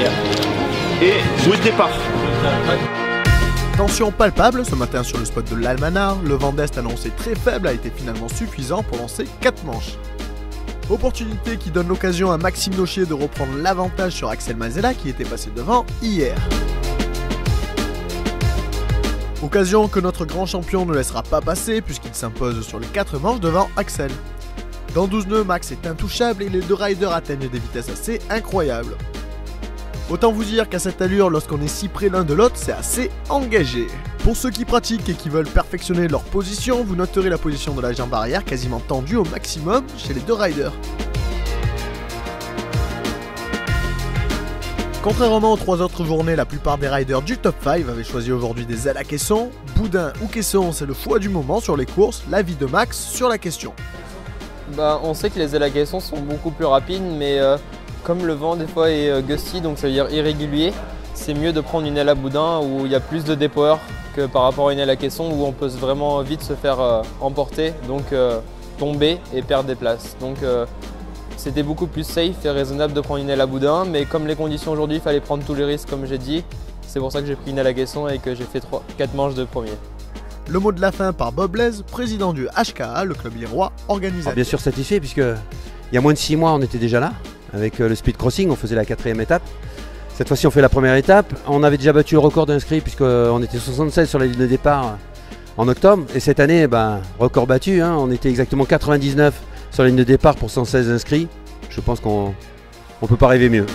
Et bruit de départ. Tension palpable ce matin sur le spot de l'Almanar, le vent d'Est annoncé très faible a été finalement suffisant pour lancer 4 manches. Opportunité qui donne l'occasion à Maxime Nocher de reprendre l'avantage sur Axel Mazella qui était passé devant hier. Occasion que notre grand champion ne laissera pas passer puisqu'il s'impose sur les 4 manches devant Axel. Dans 12 nœuds, Max est intouchable et les deux riders atteignent des vitesses assez incroyables. Autant vous dire qu'à cette allure, lorsqu'on est si près l'un de l'autre, c'est assez engagé. Pour ceux qui pratiquent et qui veulent perfectionner leur position, vous noterez la position de la jambe arrière quasiment tendue au maximum chez les deux riders. Contrairement aux 3 autres journées, la plupart des riders du top 5 avaient choisi aujourd'hui des ailes à caisson. Boudin ou caisson, c'est le choix du moment sur les courses. L'avis de Max sur la question. On sait que les ailes à caisson sont beaucoup plus rapides, mais comme le vent des fois est gusty, donc ça veut dire irrégulier, c'est mieux de prendre une aile à boudin où il y a plus de dépower que par rapport à une aile à caisson où on peut vraiment vite se faire emporter, donc tomber et perdre des places. Donc c'était beaucoup plus safe et raisonnable de prendre une aile à boudin, mais comme les conditions aujourd'hui, il fallait prendre tous les risques comme j'ai dit. C'est pour ça que j'ai pris une aile à caisson et que j'ai fait 4 manches de premier. Le mot de la fin par Bob Blaise, président du HKA, le club liérois organisateur. Bien sûr satisfait puisque il y a moins de 6 mois on était déjà là. Avec le speed crossing, on faisait la 4e étape. Cette fois-ci on fait la première étape. On avait déjà battu le record d'inscrits puisqu'on était 76 sur la ligne de départ en octobre. Et cette année, record battu, hein, on était exactement 99 sur la ligne de départ pour 116 inscrits. Je pense qu'on ne peut pas rêver mieux.